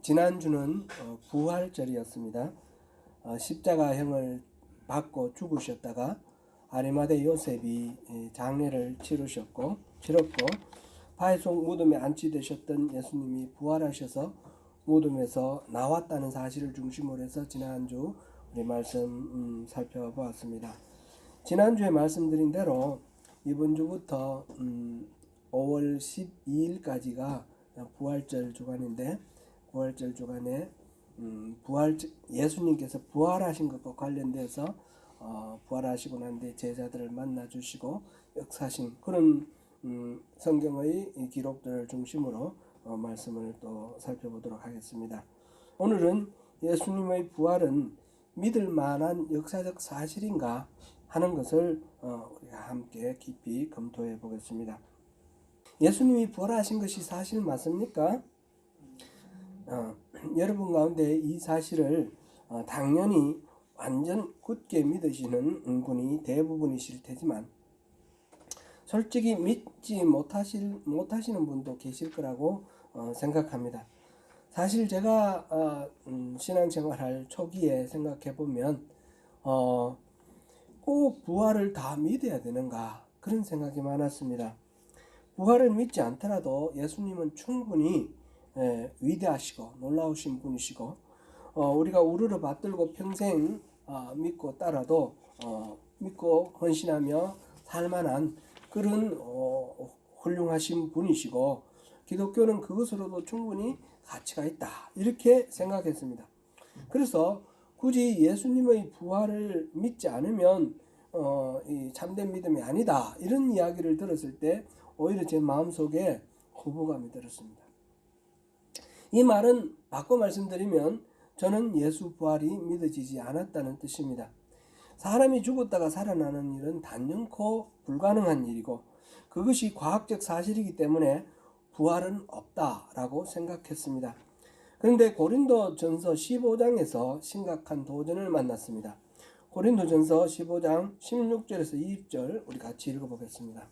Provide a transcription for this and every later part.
지난주는 부활절이었습니다. 십자가형을 받고 죽으셨다가 아리마대 요셉이 장례를 치렀고 바위속 무덤에 안치되셨던 예수님이 부활하셔서 무덤에서 나왔다는 사실을 중심으로 해서 지난주 우리 말씀 살펴보았습니다. 지난주에 말씀드린 대로 이번 주부터 5월 12일까지가 부활절 주간인데, 부활절 주간에 예수님께서 부활하신 것과 관련돼서 부활하시고 난 뒤에 제자들을 만나 주시고 역사하신 그런 성경의 기록들을 중심으로 말씀을 또 살펴보도록 하겠습니다. 오늘은 예수님의 부활은 믿을 만한 역사적 사실인가 하는 것을 우리가 함께 깊이 검토해 보겠습니다. 예수님이 부활하신 것이 사실 맞습니까? 여러분 가운데 이 사실을 당연히 완전 굳게 믿으시는 분이 대부분이실 테지만 솔직히 믿지 못하시는 분도 계실 거라고 생각합니다. 사실 제가 신앙생활할 초기에 생각해 보면 꼭 부활을 다 믿어야 되는가 그런 생각이 많았습니다. 부활을 믿지 않더라도 예수님은 충분히 위대하시고 놀라우신 분이시고 우리가 우르르 받들고 평생 믿고 따라도 믿고 헌신하며 살만한 그런 훌륭하신 분이시고 기독교는 그것으로도 충분히 가치가 있다 이렇게 생각했습니다. 그래서 굳이 예수님의 부활을 믿지 않으면 이 참된 믿음이 아니다 이런 이야기를 들었을 때 오히려 제 마음속에 거부감이 들었습니다. 이 말은 바꿔 말씀드리면 저는 예수 부활이 믿어지지 않았다는 뜻입니다. 사람이 죽었다가 살아나는 일은 단연코 불가능한 일이고 그것이 과학적 사실이기 때문에 부활은 없다라고 생각했습니다. 그런데 고린도전서 15장에서 심각한 도전을 만났습니다. 고린도전서 15장 16절에서 20절 우리 같이 읽어보겠습니다.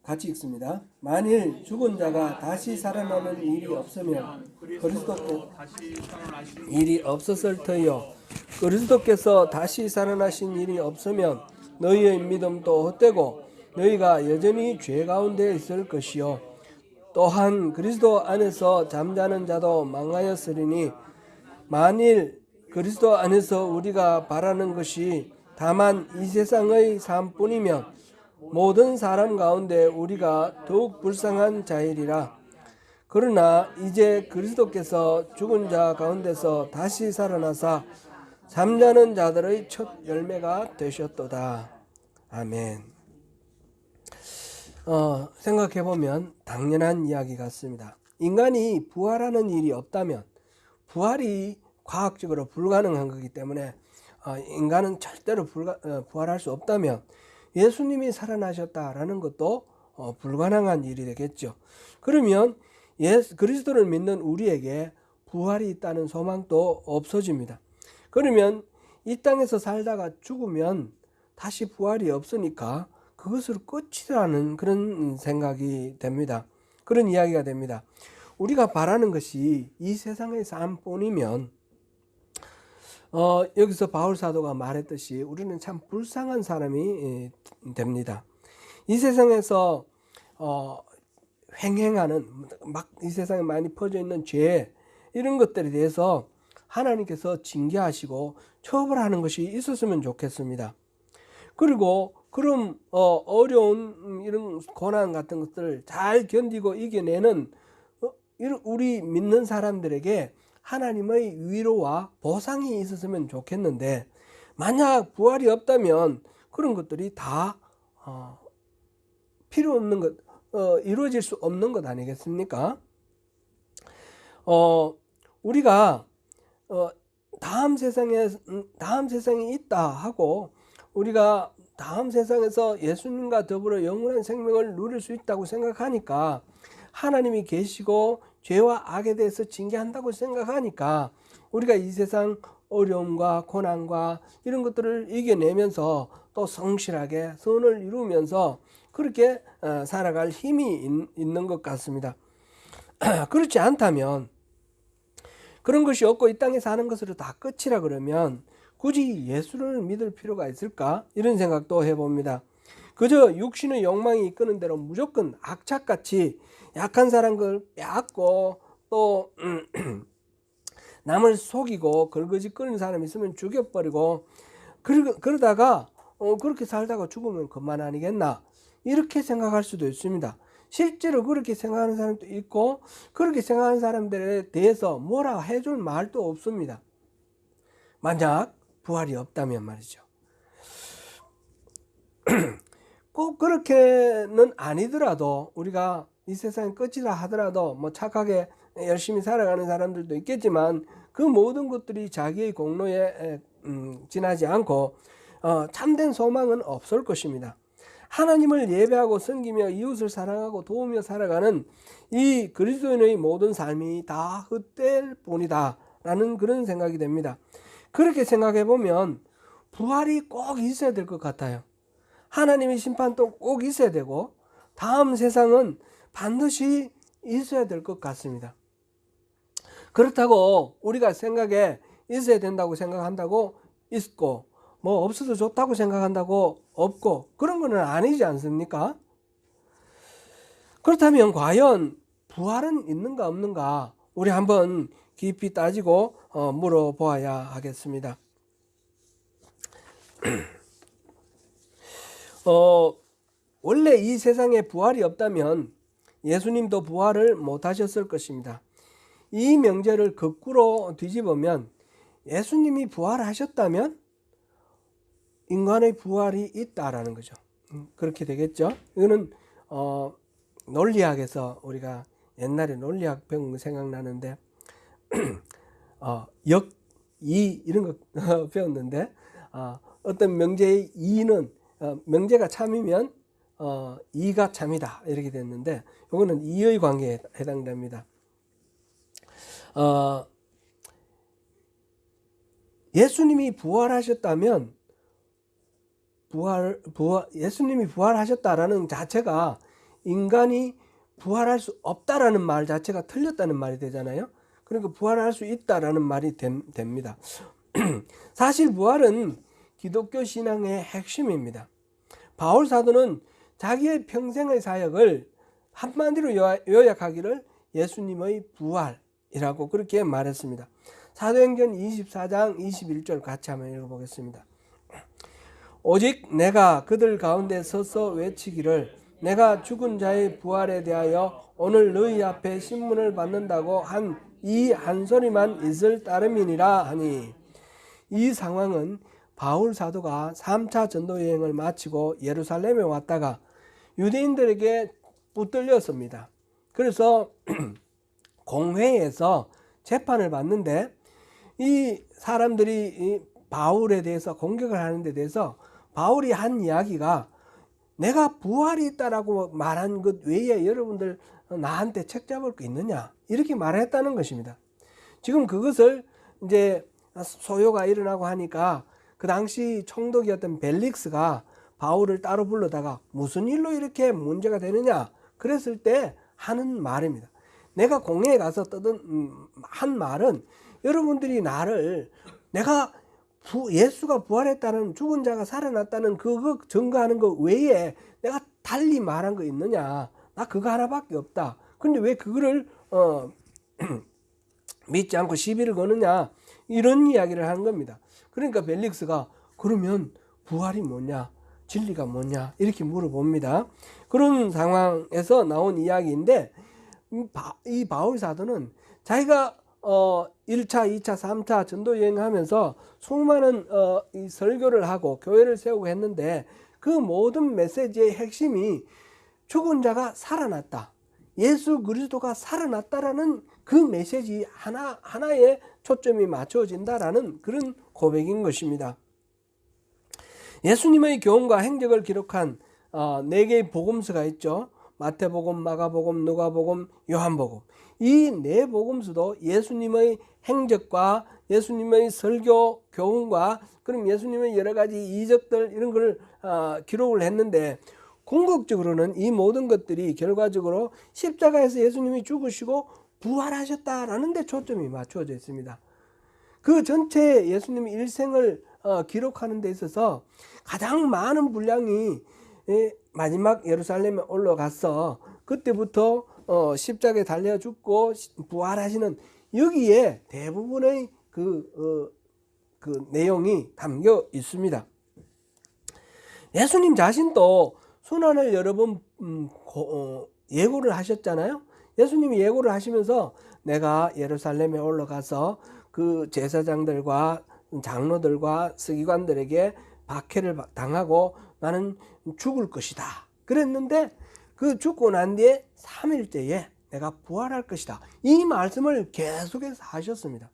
같이 읽습니다. 만일 죽은 자가 다시 살아나는 일이 없으면 그리스도께서 일이 없었을 터이요 그리스도께서 다시 살아나신 일이 없으면 너희의 믿음도 헛되고 너희가 여전히 죄 가운데 있을 것이요 또한 그리스도 안에서 잠자는 자도 망하였으리니 만일 그리스도 안에서 우리가 바라는 것이 다만 이 세상의 삶뿐이면 모든 사람 가운데 우리가 더욱 불쌍한 자이리라. 그러나 이제 그리스도께서 죽은 자 가운데서 다시 살아나사 잠자는 자들의 첫 열매가 되셨도다. 아멘. 생각해보면 당연한 이야기 같습니다. 인간이 부활하는 일이 없다면 부활이 과학적으로 불가능한 거기 때문에 인간은 절대로 부활할 수 없다면 예수님이 살아나셨다라는 것도 불가능한 일이 되겠죠. 그러면 그리스도를 믿는 우리에게 부활이 있다는 소망도 없어집니다. 그러면 이 땅에서 살다가 죽으면 다시 부활이 없으니까 그것으로 끝이라는 그런 생각이 됩니다. 그런 이야기가 됩니다. 우리가 바라는 것이 이 세상의 삶뿐이면 여기서 바울 사도가 말했듯이 우리는 참 불쌍한 사람이 됩니다. 이 세상에서 횡행하는 이 세상에 많이 퍼져 있는 죄 이런 것들에 대해서 하나님께서 징계하시고 처벌하는 것이 있었으면 좋겠습니다. 그리고 그럼 어려운 이런 고난 같은 것들을 잘 견디고 이겨내는 우리 믿는 사람들에게 하나님의 위로와 보상이 있었으면 좋겠는데 만약 부활이 없다면 그런 것들이 다 필요 없는 것, 이루어질 수 없는 것 아니겠습니까? 우리가 다음 세상이 있다 하고 우리가 다음 세상에서 예수님과 더불어 영원한 생명을 누릴 수 있다고 생각하니까 하나님이 계시고 죄와 악에 대해서 징계한다고 생각하니까 우리가 이 세상 어려움과 고난과 이런 것들을 이겨내면서 또 성실하게 선을 이루면서 그렇게 살아갈 힘이 있는 것 같습니다. 그렇지 않다면, 그런 것이 없고 이 땅에 사는 것으로 다 끝이라 그러면 굳이 예수를 믿을 필요가 있을까? 이런 생각도 해봅니다. 그저 육신의 욕망이 이끄는 대로 무조건 악착같이 약한 사람을 빼앗고 또 남을 속이고 걸거짓거리는 사람이 있으면 죽여버리고 그러다가 그렇게 살다가 죽으면 그만 아니겠나, 이렇게 생각할 수도 있습니다. 실제로 그렇게 생각하는 사람도 있고 그렇게 생각하는 사람들에 대해서 뭐라 해줄 말도 없습니다. 만약 부활이 없다면 말이죠. 꼭 그렇게는 아니더라도, 우리가 이 세상의 끝이라 하더라도 뭐 착하게 열심히 살아가는 사람들도 있겠지만 그 모든 것들이 자기의 공로에 지나지 않고 참된 소망은 없을 것입니다. 하나님을 예배하고 섬기며 이웃을 사랑하고 도우며 살아가는 이 그리스도인의 모든 삶이 다 헛될 뿐이다 라는 그런 생각이 됩니다. 그렇게 생각해 보면 부활이 꼭 있어야 될 것 같아요. 하나님의 심판도 꼭 있어야 되고 다음 세상은 반드시 있어야 될 것 같습니다. 그렇다고 우리가 생각에 있어야 된다고 생각한다고 있고, 뭐 없어도 좋다고 생각한다고 없고, 그런 거는 아니지 않습니까? 그렇다면 과연 부활은 있는가 없는가, 우리 한번 깊이 따지고 물어보아야 하겠습니다. 원래 이 세상에 부활이 없다면 예수님도 부활을 못하셨을 것입니다. 이 명제를 거꾸로 뒤집으면 예수님이 부활하셨다면 인간의 부활이 있다라는 거죠. 그렇게 되겠죠. 이거는 논리학에서 우리가 옛날에 논리학 배운 거 생각나는데 역2 이런 거 배웠는데 어떤 명제의 2는 명제가 참이면 2가 참이다 이렇게 됐는데, 이거는 2의 관계에 해당됩니다. 예수님이 부활하셨다면 예수님이 부활하셨다라는 자체가 인간이 부활할 수 없다라는 말 자체가 틀렸다는 말이 되잖아요. 그러니까 부활할 수 있다라는 말이 됩니다. 사실 부활은 기독교 신앙의 핵심입니다. 바울 사도는 자기의 평생의 사역을 한마디로 요약하기를 예수님의 부활이라고 그렇게 말했습니다. 사도행전 24장 21절 같이 한번 읽어보겠습니다. 오직 내가 그들 가운데 서서 외치기를 내가 죽은 자의 부활에 대하여 오늘 너희 앞에 신문을 받는다고 한 이 한 소리만 있을 따름이니라 하니, 이 상황은 바울 사도가 3차 전도 여행을 마치고 예루살렘에 왔다가 유대인들에게 붙들렸습니다. 그래서 공회에서 재판을 받는데 이 사람들이 이 바울에 대해서 공격을 하는 데 대해서 바울이 한 이야기가 내가 부활이 있다라고 말한 것 외에 여러분들 나한테 책 잡을 거 있느냐, 이렇게 말했다는 것입니다. 지금 그것을 이제 소요가 일어나고 하니까 그 당시 총독이었던 벨릭스가 바울을 따로 불러다가 무슨 일로 이렇게 문제가 되느냐 그랬을 때 하는 말입니다. 내가 공회에 가서 한 말은 여러분들이 나를 내가 예수가 부활했다는, 죽은 자가 살아났다는 그거 증거하는 거 외에 내가 달리 말한 거 있느냐, 나 그거 하나밖에 없다. 근데 왜 그거를 믿지 않고 시비를 거느냐, 이런 이야기를 하는 겁니다. 그러니까 벨릭스가 그러면 부활이 뭐냐, 진리가 뭐냐 이렇게 물어봅니다. 그런 상황에서 나온 이야기인데, 이 바울 사도는 자기가 1차, 2차, 3차 전도 여행하면서 수많은 이 설교를 하고 교회를 세우고 했는데 그 모든 메시지의 핵심이 죽은 자가 살아났다, 예수 그리스도가 살아났다라는 그 메시지 하나에 초점이 맞춰진다라는 그런 고백인 것입니다. 예수님의 교훈과 행적을 기록한 4개의 복음서가 있죠. 마태복음, 마가복음, 누가복음, 요한복음. 이 4복음서도 예수님의 행적과 예수님의 설교 교훈과 그럼 예수님의 여러 가지 이적들 이런 걸 기록을 했는데, 궁극적으로는 이 모든 것들이 결과적으로 십자가에서 예수님이 죽으시고 부활하셨다라는 데 초점이 맞추어져 있습니다. 그 전체 예수님의 일생을 기록하는 데 있어서 가장 많은 분량이 마지막 예루살렘에 올라가서 그때부터 십자가에 달려 죽고 부활하시는 여기에 대부분의 그 내용이 담겨 있습니다. 예수님 자신도 순환을 여러 번 예고를 하셨잖아요. 예수님이 예고를 하시면서 내가 예루살렘에 올라가서 그 제사장들과 장로들과 서기관들에게 박해를 당하고 나는 죽을 것이다 그랬는데, 그 죽고 난 뒤에 3일째에 내가 부활할 것이다, 이 말씀을 계속해서 하셨습니다.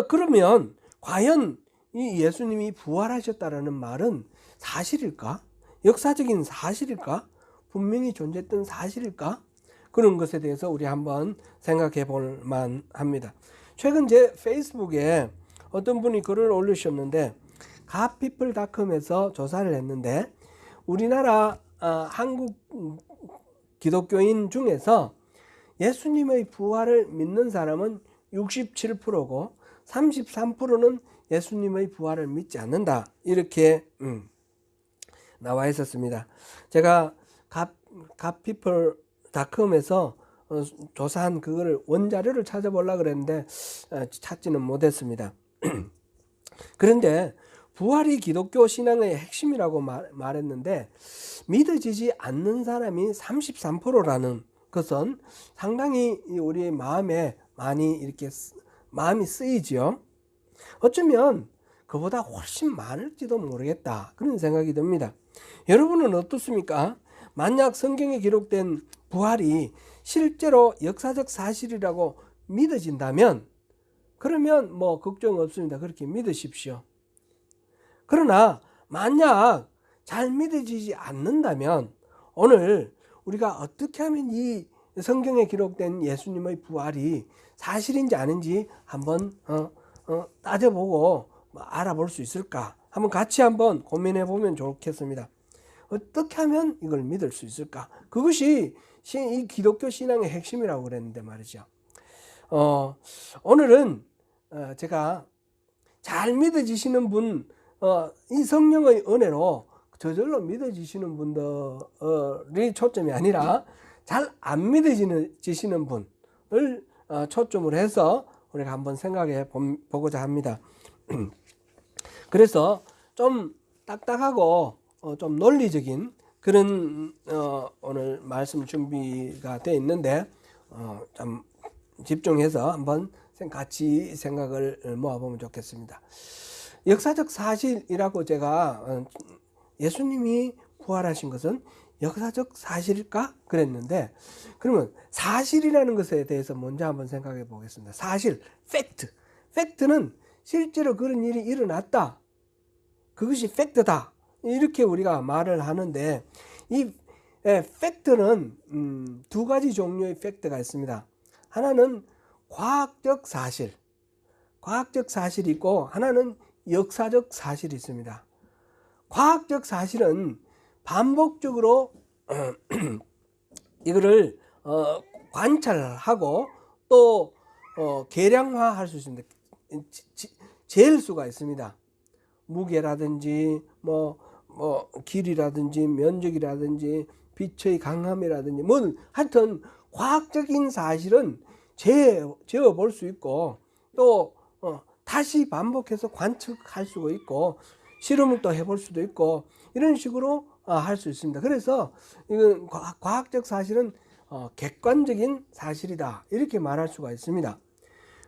그러면 과연 이 예수님이 부활하셨다라는 말은 사실일까? 역사적인 사실일까? 분명히 존재했던 사실일까? 그런 것에 대해서 우리 한번 생각해 볼 만합니다. 최근 제 페이스북에 어떤 분이 글을 올리셨는데, 갓피플닷컴에서 조사를 했는데 우리나라 한국 기독교인 중에서 예수님의 부활을 믿는 사람은 67%고 33%는 예수님의 부활을 믿지 않는다, 이렇게 나와 있었습니다. 제가 갓피플닷컴에서 조사한 그거를 원자료를 찾아보려고 그랬는데 찾지는 못했습니다. 그런데 부활이 기독교 신앙의 핵심이라고 말했는데 믿어지지 않는 사람이 33%라는 것은 상당히 우리 마음에 많이 이렇게 마음이 쓰이지요. 어쩌면 그보다 훨씬 많을지도 모르겠다, 그런 생각이 듭니다. 여러분은 어떻습니까? 만약 성경에 기록된 부활이 실제로 역사적 사실이라고 믿어진다면 그러면 뭐 걱정 없습니다. 그렇게 믿으십시오. 그러나 만약 잘 믿어지지 않는다면 오늘 우리가 어떻게 하면 이 성경에 기록된 예수님의 부활이 사실인지 아닌지 한번 따져보고 알아볼 수 있을까? 한번 같이 한번 고민해 보면 좋겠습니다. 어떻게 하면 이걸 믿을 수 있을까? 그것이 이 기독교 신앙의 핵심이라고 그랬는데 말이죠. 오늘은 제가 잘 믿어지시는 분, 이 성령의 은혜로 저절로 믿어지시는 분들이 초점이 아니라 잘 안 믿어지시는 분을 초점으로 해서 우리가 한번 생각해 보고자 합니다. 그래서 좀 딱딱하고 좀 논리적인 그런 오늘 말씀 준비가 되어 있는데 좀 집중해서 한번 같이 생각을 모아보면 좋겠습니다. 역사적 사실이라고 제가 예수님이 부활하신 것은 역사적 사실일까? 그랬는데, 그러면 사실이라는 것에 대해서 먼저 한번 생각해 보겠습니다. 사실, 팩트. 팩트는 실제로 그런 일이 일어났다, 그것이 팩트다, 이렇게 우리가 말을 하는데, 이 팩트는 두 가지 종류의 팩트가 있습니다. 하나는 과학적 사실, 과학적 사실이 있고 하나는 역사적 사실이 있습니다. 과학적 사실은 반복적으로 이거를 관찰하고 또 계량화할 수 있습니다. 잴 수가 있습니다. 무게라든지 뭐 길이라든지 면적이라든지 빛의 강함이라든지 뭐 하여튼 과학적인 사실은 재어 볼 수 있고 또 다시 반복해서 관측할 수가 있고 실험을 또 해볼 수도 있고 이런 식으로 할 수 있습니다. 그래서 이건 과학적 사실은 객관적인 사실이다, 이렇게 말할 수가 있습니다.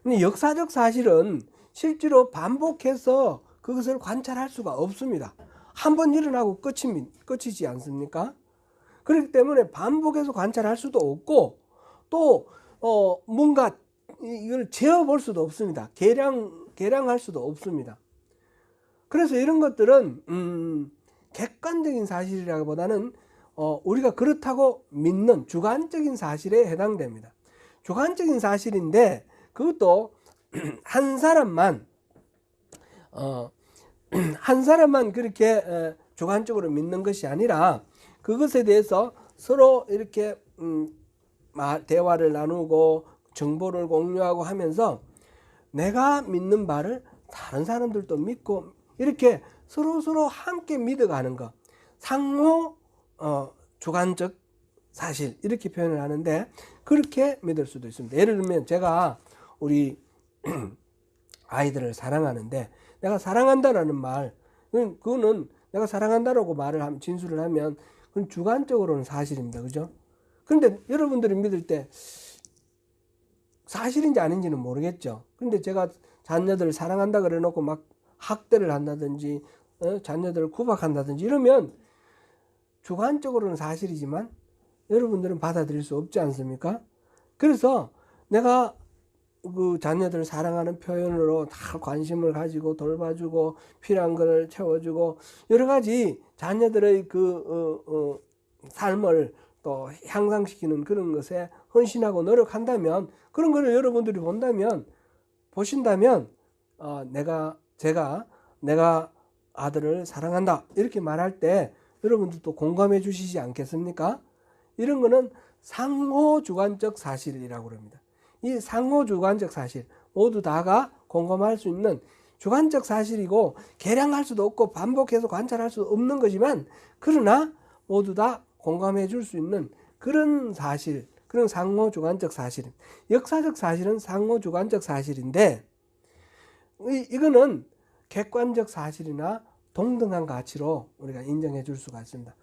근데 역사적 사실은 실제로 반복해서 그것을 관찰할 수가 없습니다. 한번 일어나고 끝이지 않습니까? 그렇기 때문에 반복해서 관찰할 수도 없고 또 뭔가 이걸 재어볼 수도 없습니다. 계량할 수도 없습니다. 그래서 이런 것들은 객관적인 사실이라기보다는 우리가 그렇다고 믿는 주관적인 사실에 해당됩니다. 주관적인 사실인데 그것도 한 사람만 그렇게 주관적으로 믿는 것이 아니라 그것에 대해서 서로 이렇게 대화를 나누고 정보를 공유하고 하면서 내가 믿는 바를 다른 사람들도 믿고 이렇게 서로 함께 믿어가는 것, 상호 주관적 사실 이렇게 표현을 하는데 그렇게 믿을 수도 있습니다. 예를 들면 제가 우리 아이들을 사랑하는데 내가 사랑한다라는 말, 그거는 내가 사랑한다라고 진술을 하면 그건 주관적으로는 사실입니다. 그죠? 그런데 여러분들이 믿을 때 사실인지 아닌지는 모르겠죠. 그런데 제가 자녀들을 사랑한다 그래 놓고 막 학대를 한다든지 자녀들을 구박한다든지 이러면 주관적으로는 사실이지만 여러분들은 받아들일 수 없지 않습니까? 그래서 내가 그 자녀들을 사랑하는 표현으로 다 관심을 가지고 돌봐주고 필요한 것을 채워주고 여러 가지 자녀들의 삶을 또 향상시키는 그런 것에 헌신하고 노력한다면 그런 것을 여러분들이 보신다면 내가 아들을 사랑한다 이렇게 말할 때 여러분들도 공감해 주시지 않겠습니까? 이런 거는 상호주관적 사실이라고 합니다. 이 상호주관적 사실 모두 다가 공감할 수 있는 주관적 사실이고 계량할 수도 없고 반복해서 관찰할 수 없는 거지만 그러나 모두 다 공감해 줄 수 있는 그런 사실, 그런 상호주관적 사실. 역사적 사실은 상호주관적 사실인데 이거는 객관적 사실이나 동등한 가치로 우리가 인정해 줄 수가 있습니다.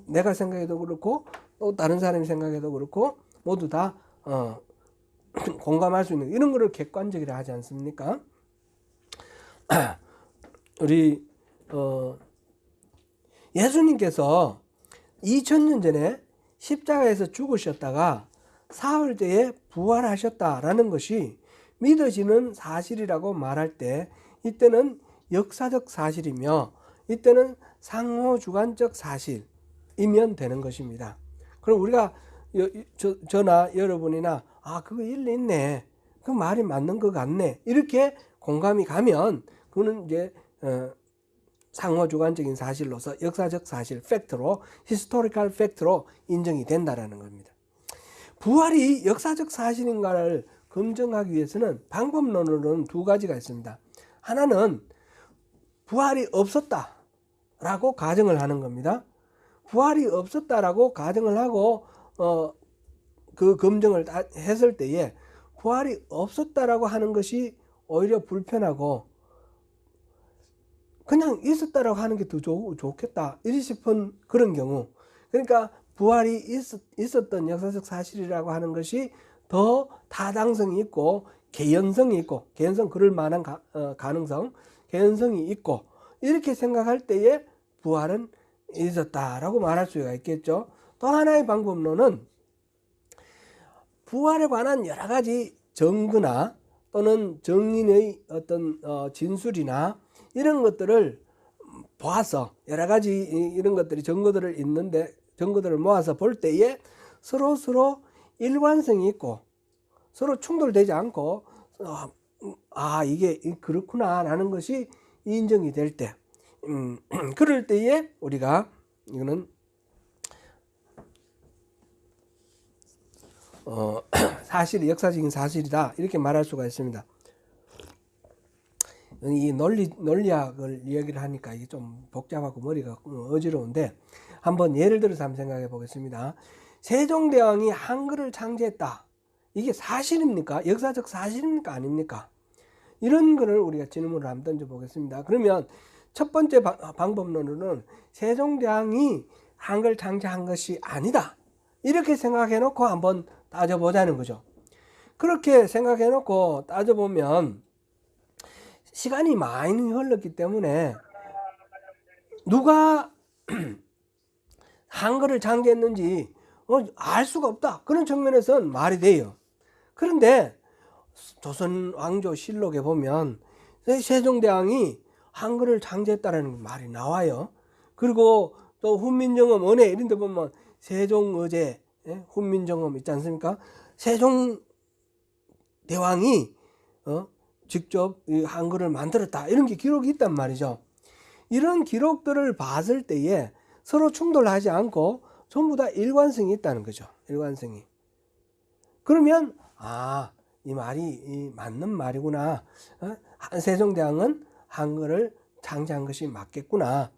내가 생각해도 그렇고 또 다른 사람이 생각해도 그렇고 모두 다 공감할 수 있는 이런 거를 객관적이라 하지 않습니까? 우리 예수님께서 2000년 전에 십자가에서 죽으셨다가 사흘째에 부활하셨다라는 것이 믿어지는 사실이라고 말할 때 이때는 역사적 사실이며 이때는 상호주관적 사실이면 되는 것입니다. 그럼 우리가 저나 여러분이나 그거 일리 있네, 그 말이 맞는 것 같네 이렇게 공감이 가면 그거는 이제 상호주관적인 사실로서 역사적 사실, 팩트로, 히스토리컬 팩트로 인정이 된다라는 겁니다. 부활이 역사적 사실인가를 검증하기 위해서는 방법론으로는 두 가지가 있습니다. 하나는 부활이 없었다라고 가정을 하는 겁니다. 부활이 없었다라고 가정을 하고 그 검증을 했을 때에 부활이 없었다라고 하는 것이 오히려 불편하고 그냥 있었다라고 하는 게 더 좋겠다 이리 싶은 그런 경우, 그러니까 부활이 있었던 역사적 사실이라고 하는 것이 더 타당성이 있고 개연성이 있고, 개연성 그럴 만한 가능성, 개연성이 있고 이렇게 생각할 때에 부활은 있었다라고 말할 수가 있겠죠. 또 하나의 방법론은 부활에 관한 여러 가지 증거나 또는 증인의 어떤 진술이나 이런 것들을 보아서 여러 가지 이런 것들이 증거들을 있는데 증거들을 모아서 볼 때에 서로 일관성이 있고 서로 충돌되지 않고 이게 그렇구나 라는 것이 인정이 될 때 그럴 때에 우리가 이거는 사실이 역사적인 사실이다 이렇게 말할 수가 있습니다. 이 논리학을 이야기를 하니까 이게 좀 복잡하고 머리가 어지러운데 한번 예를 들어서 한번 생각해 보겠습니다. 세종대왕이 한글을 창제했다. 이게 사실입니까? 역사적 사실입니까? 아닙니까? 이런 거를 우리가 질문을 한번 던져 보겠습니다. 그러면 첫 번째 방법론으로는 세종대왕이 한글 창제한 것이 아니다. 이렇게 생각해 놓고 한번 따져보자는 거죠. 그렇게 생각해 놓고 따져보면 시간이 많이 흘렀기 때문에 누가 한글을 창제했는지 알 수가 없다. 그런 측면에서는 말이 돼요. 그런데 조선 왕조 실록에 보면 세종대왕이 한글을 창제했다는 말이 나와요. 그리고 또 훈민정음 은혜 이런 데 보면 세종의제 훈민정음 있지 않습니까? 세종대왕이 직접 이 한글을 만들었다 이런 게 기록이 있단 말이죠. 이런 기록들을 봤을 때에 서로 충돌하지 않고 전부 다 일관성이 있다는 거죠. 일관성이. 그러면 이 말이 맞는 말이구나. 세종대왕은 한글을 창제한 것이 맞겠구나.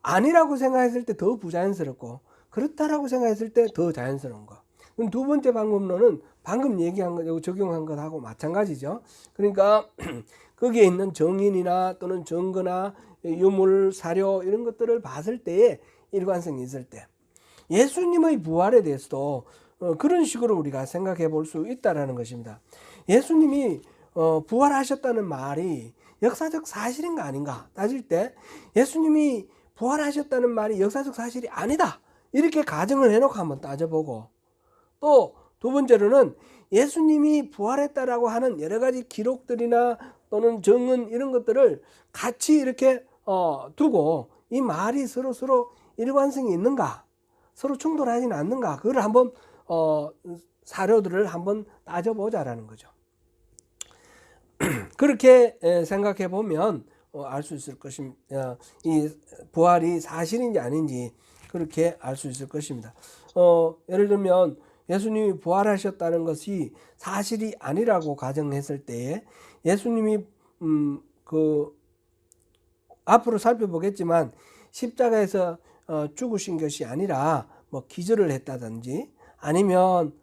아니라고 생각했을 때 더 부자연스럽고 그렇다라고 생각했을 때 더 자연스러운 거. 그럼 두 번째 방법론은 방금 얘기한 거, 적용한 것하고 마찬가지죠. 그러니까 거기에 있는 정인이나 또는 증거나 유물, 사료 이런 것들을 봤을 때에 일관성이 있을 때, 예수님의 부활에 대해서도 그런 식으로 우리가 생각해 볼 수 있다라는 것입니다. 예수님이 부활하셨다는 말이 역사적 사실인가 아닌가 따질 때, 예수님이 부활하셨다는 말이 역사적 사실이 아니다 이렇게 가정을 해놓고 한번 따져보고, 또 두 번째로는 예수님이 부활했다라고 하는 여러 가지 기록들이나 또는 정언 이런 것들을 같이 이렇게 두고 이 말이 서로 일관성이 있는가, 서로 충돌하지는 않는가, 그걸 한번 사료들을 한번 따져보자라는 거죠. 그렇게 생각해 보면 알 수 있을 것입니다. 이 부활이 사실인지 아닌지 그렇게 알 수 있을 것입니다. 예를 들면 예수님이 부활하셨다는 것이 사실이 아니라고 가정했을 때에, 예수님이 앞으로 살펴보겠지만 십자가에서 죽으신 것이 아니라 뭐 기절을 했다든지, 아니면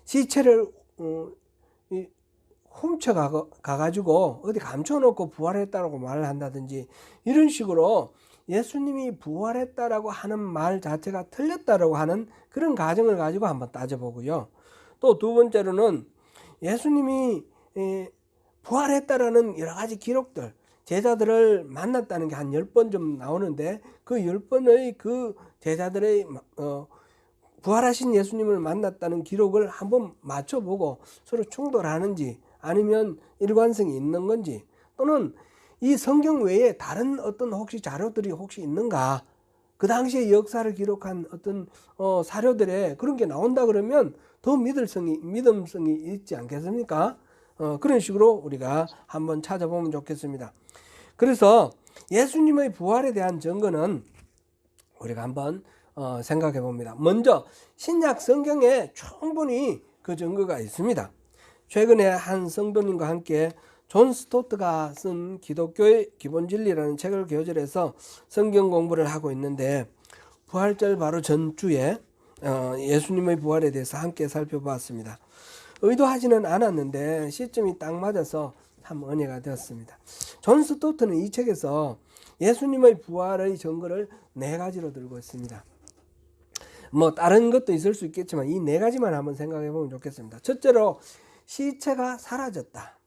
시체를 훔쳐가가지고 어디 감춰놓고 부활했다라고 말을 한다든지, 이런 식으로 예수님이 부활했다라고 하는 말 자체가 틀렸다라고 하는 그런 가정을 가지고 한번 따져보고요. 또 두 번째로는 예수님이 부활했다라는 여러 가지 기록들, 제자들을 만났다는 게 한 10번 좀 나오는데, 그 10번의 그 제자들의 부활하신 예수님을 만났다는 기록을 한번 맞춰보고 서로 충돌하는지 아니면 일관성이 있는 건지, 또는 이 성경 외에 다른 어떤 혹시 자료들이 혹시 있는가, 그 당시의 역사를 기록한 어떤 사료들에 그런 게 나온다 그러면 더 믿음성이 있지 않겠습니까? 그런 식으로 우리가 한번 찾아보면 좋겠습니다. 그래서 예수님의 부활에 대한 증거는 우리가 한번 생각해 봅니다. 먼저 신약 성경에 충분히 그 증거가 있습니다. 최근에 한 성도님과 함께 존 스토트가 쓴 기독교의 기본 진리라는 책을 교절해서 성경 공부를 하고 있는데, 부활절 바로 전주에 예수님의 부활에 대해서 함께 살펴보았습니다. 의도하지는 않았는데 시점이 딱 맞아서 참 은혜가 되었습니다. 존 스토트는 이 책에서 예수님의 부활의 증거를 4가지로 들고 있습니다. 뭐 다른 것도 있을 수 있겠지만 이 4가지만 한번 생각해 보면 좋겠습니다. 첫째로 시체가 사라졌다.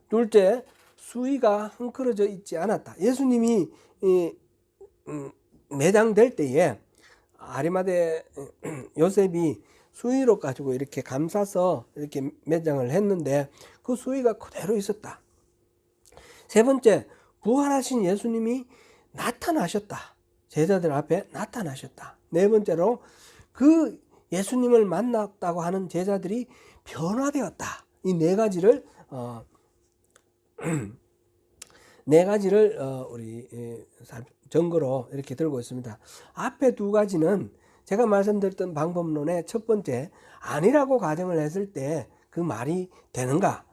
둘째, 수의가 흥크러져 있지 않았다. 예수님이 매장될 때에 아리마대 요셉이 수의로 가지고 이렇게 감싸서 이렇게 매장을 했는데 그 수의가 그대로 있었다. 세 번째, 부활하신 예수님이 나타나셨다. 제자들 앞에 나타나셨다. 네 번째로, 그 예수님을 만났다고 하는 제자들이 변화되었다. 이 4가지를 우리 증거로 이렇게 들고 있습니다. 앞에 2가지는 제가 말씀드렸던 방법론의 첫 번째, 아니라고 가정을 했을 때 그 말이 되는가?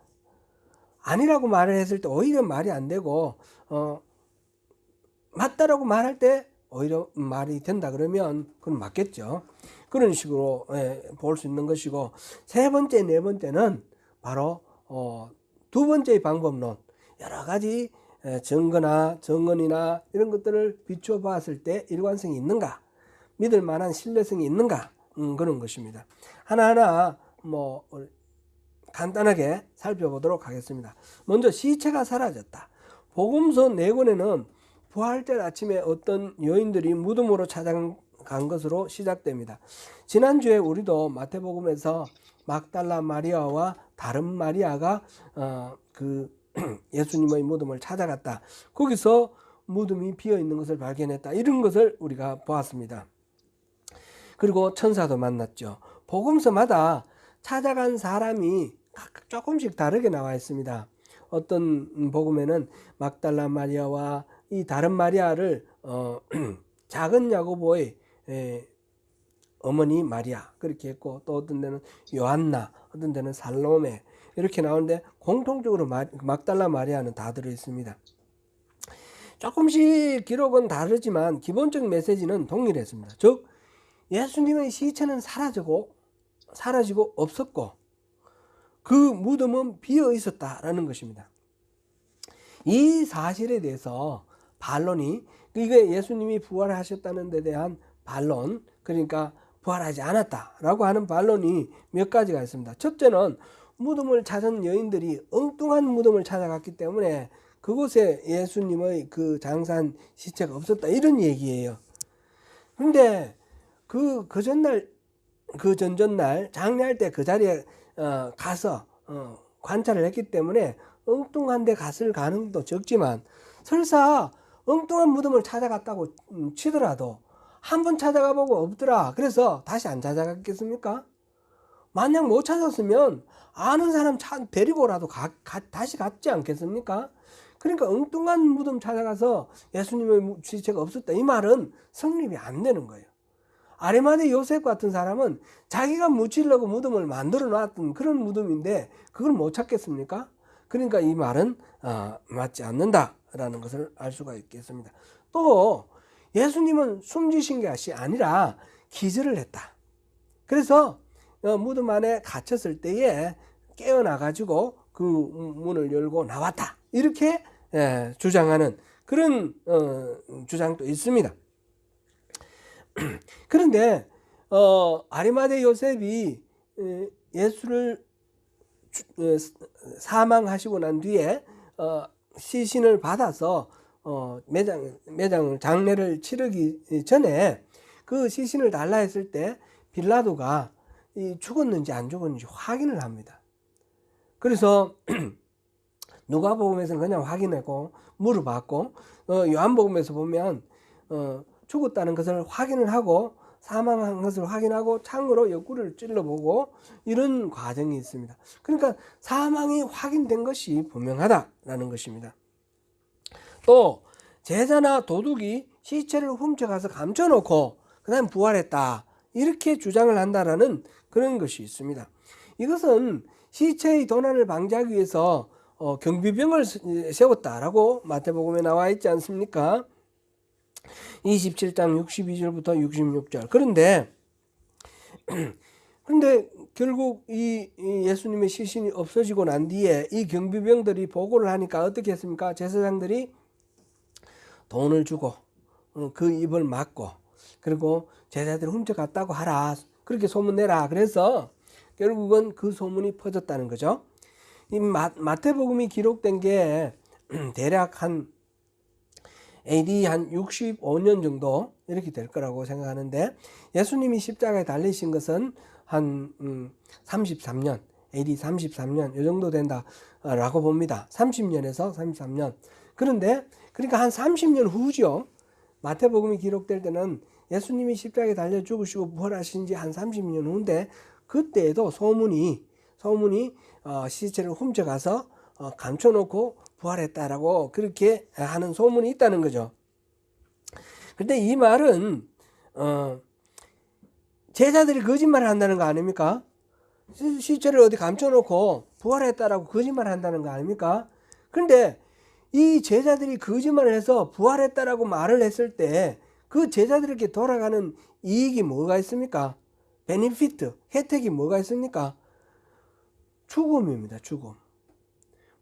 아니라고 말을 했을 때 오히려 말이 안 되고 맞다라고 말할 때 오히려 말이 된다 그러면 그건 맞겠죠. 그런 식으로 볼 수 있는 것이고, 세 번째, 네 번째는 바로 두 번째의 방법론, 여러 가지 증거나 정언이나 이런 것들을 비추어 봤을 때 일관성이 있는가, 믿을 만한 신뢰성이 있는가, 그런 것입니다. 하나하나 간단하게 살펴보도록 하겠습니다. 먼저 시체가 사라졌다. 복음서 4권에는 부활절 아침에 어떤 여인들이 무덤으로 찾아간 것으로 시작됩니다. 지난주에 우리도 마태복음에서 막달라 마리아와 다른 마리아가 그 예수님의 무덤을 찾아갔다. 거기서 무덤이 비어 있는 것을 발견했다. 이런 것을 우리가 보았습니다. 그리고 천사도 만났죠. 복음서마다 찾아간 사람이 조금씩 다르게 나와 있습니다. 어떤 복음에는 막달라 마리아와 이 다른 마리아를 작은 야고보의 어머니 마리아 그렇게 했고, 또 어떤 데는 요한나, 어떤 데는 살로메 이렇게 나오는데 공통적으로 막달라 마리아는 다 들어있습니다. 조금씩 기록은 다르지만 기본적인 메시지는 동일했습니다. 즉 예수님의 시체는 사라지고 없었고 그 무덤은 비어 있었다라는 것입니다. 이 사실에 대해서 반론이, 이게 예수님이 부활하셨다는 데 대한 반론, 그러니까 부활하지 않았다라고 하는 반론이 몇 가지가 있습니다. 첫째는 무덤을 찾은 여인들이 엉뚱한 무덤을 찾아갔기 때문에 그곳에 예수님의 그 장사한 시체가 없었다, 이런 얘기예요. 근데 그 전날, 그 전전날 장례할 때 그 자리에 가서 관찰을 했기 때문에 엉뚱한 데 갔을 가능성도 적지만, 설사 엉뚱한 무덤을 찾아갔다고 치더라도 한 번 찾아가 보고 없더라, 그래서 다시 안 찾아갔겠습니까? 만약 못 찾았으면 아는 사람 데리고라도 다시 갔지 않겠습니까? 그러니까 엉뚱한 무덤 찾아가서 예수님의 시체가 없었다, 이 말은 성립이 안 되는 거예요. 아리마대 요셉 같은 사람은 자기가 묻히려고 무덤을 만들어 놨던 그런 무덤인데 그걸 못 찾겠습니까? 그러니까 이 말은 맞지 않는다라는 것을 알 수가 있겠습니다. 또 예수님은 숨지신 것이 아니라 기절을 했다. 그래서 무덤 안에 갇혔을 때에 깨어나가지고 그 문을 열고 나왔다, 이렇게 주장하는 그런 주장도 있습니다. 그런데 아리마대 요셉이 예수를 사망하시고 난 뒤에 시신을 받아서 장례를 치르기 전에 그 시신을 달라 했을 때 빌라도가 죽었는지 안 죽었는지 확인을 합니다. 그래서 누가복음에서는 그냥 확인하고 물어봤고, 요한복음에서 보면 죽었다는 것을 확인을 하고 사망한 것을 확인하고 창으로 옆구리를 찔러보고 이런 과정이 있습니다. 그러니까 사망이 확인된 것이 분명하다라는 것입니다. 또 제자나 도둑이 시체를 훔쳐가서 감춰놓고 그 다음 부활했다, 이렇게 주장을 한다라는 그런 것이 있습니다. 이것은 시체의 도난을 방지하기 위해서 경비병을 세웠다라고 마태복음에 나와 있지 않습니까? 27장 62절부터 66절. 그런데 결국 이 예수님의 시신이 없어지고 난 뒤에 이 경비병들이 보고를 하니까 어떻게 했습니까? 제사장들이 돈을 주고 그 입을 막고, 그리고 제자들이 훔쳐갔다고 하라, 그렇게 소문내라. 그래서 결국은 그 소문이 퍼졌다는 거죠. 이 마태복음이 기록된 게 대략 한 AD 한 65년 정도 이렇게 될 거라고 생각하는데, 예수님이 십자가에 달리신 것은 한 33년, AD 33년 이 정도 된다라고 봅니다. 30년에서 33년. 그런데 그러니까 한 30년 후죠. 마태복음이 기록될 때는 예수님이 십자가에 달려 죽으시고 부활하신 지 한 30년 후인데, 그때에도 소문이 시체를 훔쳐가서 감춰놓고 부활했다라고 그렇게 하는 소문이 있다는 거죠. 근데 이 말은 제자들이 거짓말을 한다는 거 아닙니까? 시체를 어디 감춰놓고 부활했다라고 거짓말을 한다는 거 아닙니까? 그런데 이 제자들이 거짓말을 해서 부활했다라고 말을 했을 때 그 제자들에게 돌아가는 이익이 뭐가 있습니까? 베니피트, 혜택이 뭐가 있습니까? 죽음입니다. 죽음.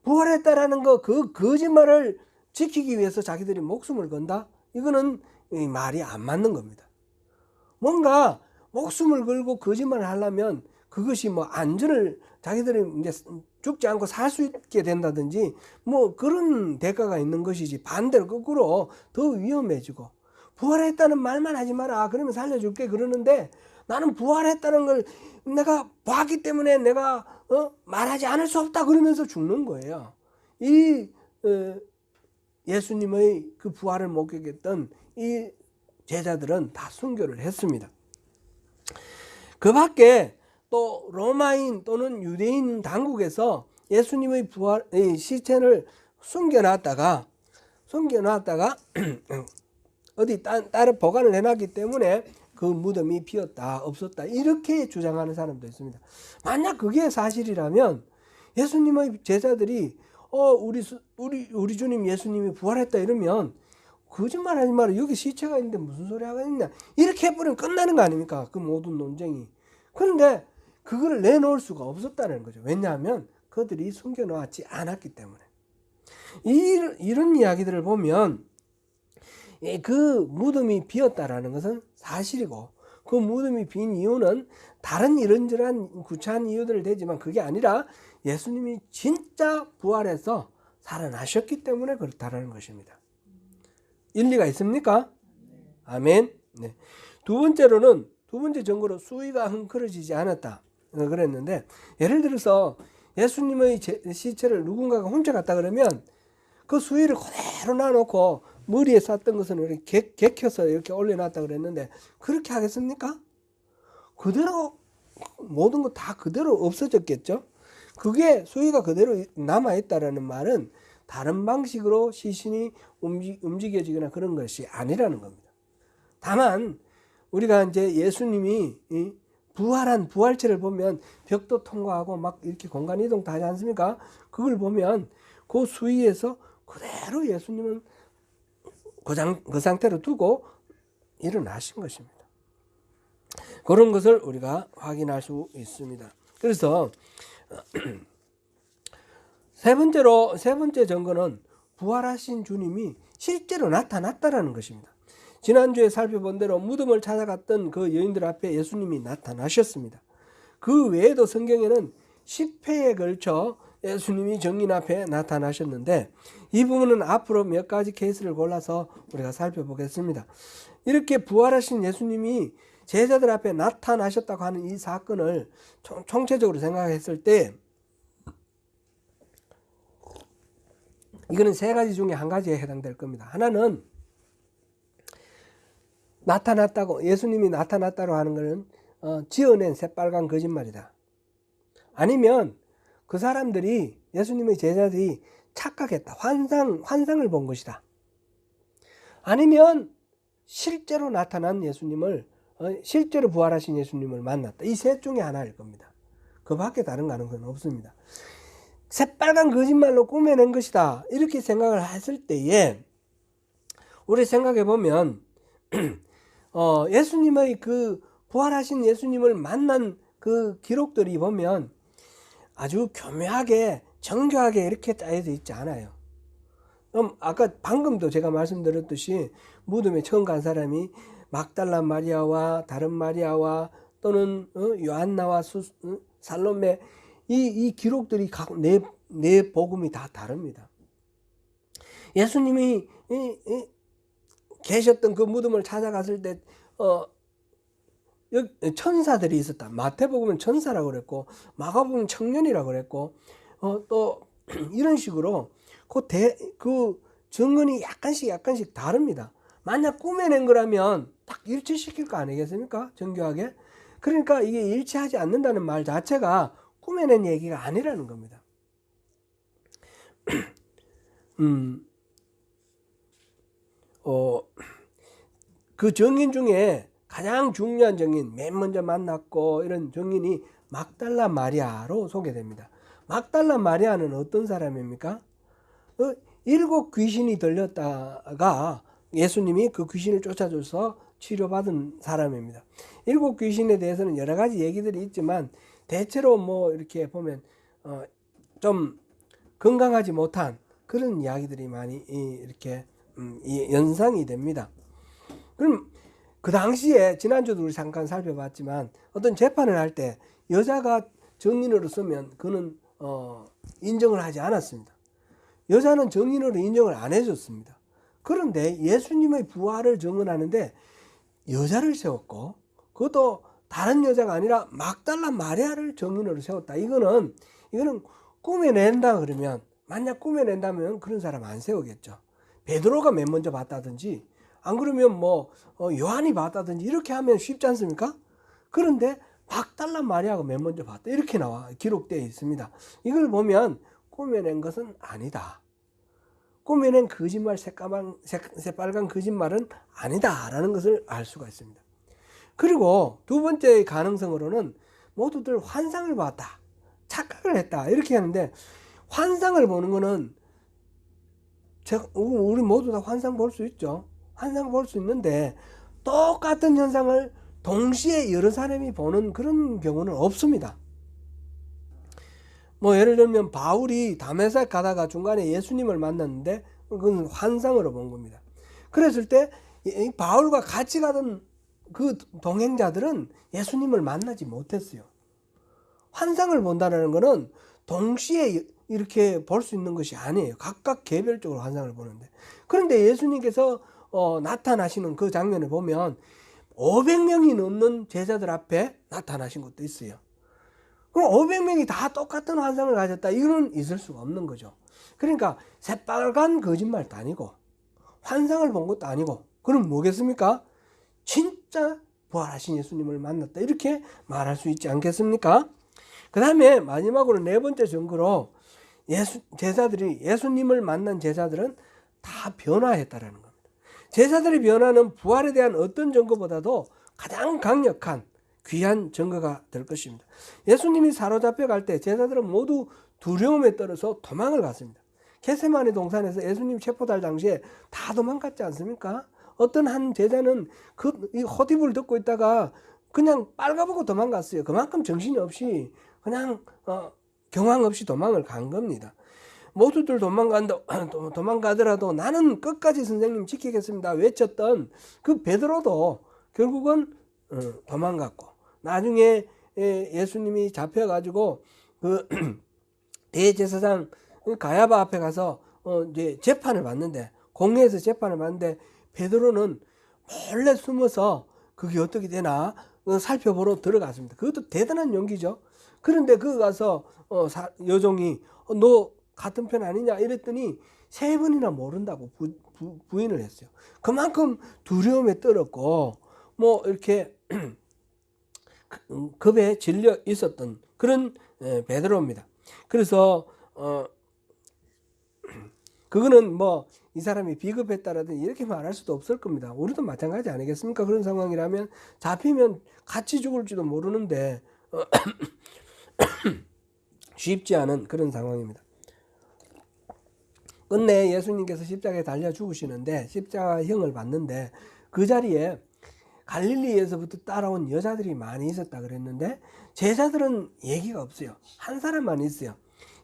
부활했다라는 거, 그 거짓말을 지키기 위해서 자기들이 목숨을 건다? 이거는 말이 안 맞는 겁니다. 뭔가 목숨을 걸고 거짓말을 하려면 그것이 뭐 안전을, 자기들이 이제 죽지 않고 살 수 있게 된다든지 뭐 그런 대가가 있는 것이지, 반대로 거꾸로 더 위험해지고, 부활했다는 말만 하지 마라, 그러면 살려줄게 그러는데 나는 부활했다는 걸 내가 봤기 때문에 내가 말하지 않을 수 없다 그러면서 죽는 거예요. 이 예수님의 그 부활을 목격했던 이 제자들은 다 순교를 했습니다. 그 밖에 또 로마인 또는 유대인 당국에서 예수님의 부활, 이 시체를 숨겨놨다가 어디 따로 보관을 해놨기 때문에 그 무덤이 비었다, 없었다, 이렇게 주장하는 사람도 있습니다. 만약 그게 사실이라면 예수님의 제자들이 우리 주님 예수님이 부활했다 이러면 거짓말 하지 마라, 여기 시체가 있는데 무슨 소리 하겠냐, 이렇게 해버리면 끝나는 거 아닙니까? 그 모든 논쟁이. 그런데 그거를 내놓을 수가 없었다는 거죠. 왜냐하면 그들이 숨겨놓았지 않았기 때문에. 이런 이야기들을 보면 그 무덤이 비었다라는 것은 사실이고, 그 무덤이 빈 이유는 다른 이런저런 구차한 이유들을 대지만 그게 아니라 예수님이 진짜 부활해서 살아나셨기 때문에 그렇다라는 것입니다. 일리가 있습니까? 아멘. 네. 두 번째 증거로 수위가 흥크러지지 않았다 그랬는데, 예를 들어서 예수님의 시체를 누군가가 훔쳐갔다 그러면 그 수위를 그대로 놔놓고 머리에 쌌던 것은 이렇게 개켜서 이렇게 올려놨다 그랬는데, 그렇게 하겠습니까? 그대로 모든 거 다 그대로 없어졌겠죠. 그게 수위가 그대로 남아있다라는 말은 다른 방식으로 시신이 움직여지거나 그런 것이 아니라는 겁니다. 다만 우리가 이제 예수님이 부활한 부활체를 보면 벽도 통과하고 막 이렇게 공간 이동 다 하지 않습니까? 그걸 보면 그 수위에서 그대로 예수님은 그 상태로 두고 일어나신 것입니다. 그런 것을 우리가 확인할 수 있습니다. 그래서 세 번째 증거는 부활하신 주님이 실제로 나타났다라는 것입니다. 지난주에 살펴본 대로 무덤을 찾아갔던 그 여인들 앞에 예수님이 나타나셨습니다. 그 외에도 성경에는 10회에 걸쳐 예수님이 정인 앞에 나타나셨는데, 이 부분은 앞으로 몇 가지 케이스를 골라서 우리가 살펴보겠습니다. 이렇게 부활하신 예수님이 제자들 앞에 나타나셨다고 하는 이 사건을 총체적으로 생각했을 때, 이거는 세 가지 중에 한 가지에 해당될 겁니다. 하나는 예수님이 나타났다고 하는 것은 지어낸 새빨간 거짓말이다. 아니면 그 사람들이, 예수님의 제자들이 착각했다, 환상을 본 것이다. 아니면 실제로 나타난 예수님을, 실제로 부활하신 예수님을 만났다. 이 셋 중에 하나일 겁니다. 그 밖에 다른 가능성은 없습니다. 새빨간 거짓말로 꾸며낸 것이다, 이렇게 생각을 했을 때에 우리 생각해 보면 예수님의 그 부활하신 예수님을 만난 그 기록들이 보면 아주 교묘하게 정교하게 이렇게 짜여져 있지 않아요. 아까 방금도 제가 말씀드렸듯이 무덤에 처음 간 사람이 막달라 마리아와 다른 마리아와 또는 요한나와 살로메, 이 기록들이 각 네 복음이 다 다릅니다. 예수님이 계셨던 그 무덤을 찾아갔을 때 천사들이 있었다. 마태복음은 천사라고 그랬고, 마가복음은 청년이라고 그랬고, 또 이런 식으로 그 증언이 약간씩 다릅니다. 만약 꾸며낸 거라면 딱 일치시킬 거 아니겠습니까? 정교하게. 그러니까 이게 일치하지 않는다는 말 자체가 꾸며낸 얘기가 아니라는 겁니다. 그 증인 중에 가장 중요한 증인, 맨 먼저 만났고 이런 증인이 막달라 마리아로 소개됩니다. 막달라 마리아는 어떤 사람입니까? 7 귀신이 들렸다가 예수님이 그 귀신을 쫓아줘서 치료받은 사람입니다. 7 귀신에 대해서는 여러 가지 얘기들이 있지만 대체로 뭐 이렇게 보면 좀 건강하지 못한 그런 이야기들이 많이 이렇게 연상이 됩니다. 그럼 그 당시에 지난주도 우리 잠깐 살펴봤지만 어떤 재판을 할 때 여자가 증인으로 서면 그는 인정을 하지 않았습니다. 여자는 증인으로 인정을 안 해줬습니다. 그런데 예수님의 부활을 증언하는데 여자를 세웠고, 그것도 다른 여자가 아니라 막달라 마리아를 증인으로 세웠다. 이거는 꾸며낸다 그러면, 만약 꾸며낸다면 그런 사람 안 세우겠죠. 베드로가 맨 먼저 봤다든지, 안 그러면 뭐 요한이 봤다든지 이렇게 하면 쉽지 않습니까? 그런데 막달라 마리아가 맨 먼저 봤다. 이렇게 기록되어 있습니다. 이걸 보면 꾸며낸 것은 아니다. 꾸며낸 거짓말, 새빨간 거짓말은 아니다라는 것을 알 수가 있습니다. 그리고 두 번째 가능성으로는 모두들 환상을 봤다, 착각을 했다, 이렇게 하는데, 환상을 보는 거는 우리 모두 다 환상 볼 수 있죠. 환상 볼 수 있는데 똑같은 현상을 동시에 여러 사람이 보는 그런 경우는 없습니다. 뭐 예를 들면 바울이 다메섹 가다가 중간에 예수님을 만났는데 그건 환상으로 본 겁니다. 그랬을 때 바울과 같이 가던 그 동행자들은 예수님을 만나지 못했어요. 환상을 본다는 것은 동시에 이렇게 볼 수 있는 것이 아니에요. 각각 개별적으로 환상을 보는데, 그런데 예수님께서 나타나시는 그 장면을 보면 500명이 넘는 제자들 앞에 나타나신 것도 있어요. 그럼 500명이 다 똑같은 환상을 가졌다, 이거는 있을 수가 없는 거죠. 그러니까 새빨간 거짓말도 아니고 환상을 본 것도 아니고, 그럼 뭐겠습니까? 진짜 부활하신 예수님을 만났다, 이렇게 말할 수 있지 않겠습니까? 그 다음에 마지막으로 네 번째 증거로 제자들이, 예수님을 만난 제자들은 다 변화했다라는 겁니다. 제자들의 변화는 부활에 대한 어떤 증거보다도 가장 강력한 귀한 증거가 될 것입니다. 예수님이 사로잡혀 갈 때 제자들은 모두 두려움에 떨어서 도망을 갔습니다. 겟세마네 동산에서 예수님 체포될 당시에 다 도망갔지 않습니까? 어떤 한 제자는 이 헛입을 듣고 있다가 그냥 빨가보고 도망갔어요. 그만큼 정신이 없이 그냥 경황 없이 도망을 간 겁니다. 모두들 도망가더라도 나는 끝까지 선생님 지키겠습니다 외쳤던 그 베드로도 결국은 도망갔고, 나중에 예수님이 잡혀가지고 그 대제사장 가야바 앞에 가서 이제 재판을 받는데, 공회에서 재판을 받는데 베드로는 몰래 숨어서 그게 어떻게 되나 살펴보러 들어갔습니다. 그것도 대단한 용기죠. 그런데 그 가서 여종이 너 같은 편 아니냐 이랬더니 3번이나 모른다고 부인을 했어요. 그만큼 두려움에 떨었고 뭐 이렇게 겁에 질려 있었던 그런 베드로입니다. 그래서 그거는 뭐 이 사람이 비겁했다라든지 이렇게 말할 수도 없을 겁니다. 우리도 마찬가지 아니겠습니까? 그런 상황이라면 잡히면 같이 죽을지도 모르는데 쉽지 않은 그런 상황입니다. 끝내 예수님께서 십자가에 달려 죽으시는데, 십자가형을 받는데 그 자리에 갈릴리에서부터 따라온 여자들이 많이 있었다 그랬는데 제자들은 얘기가 없어요. 한 사람만 있어요.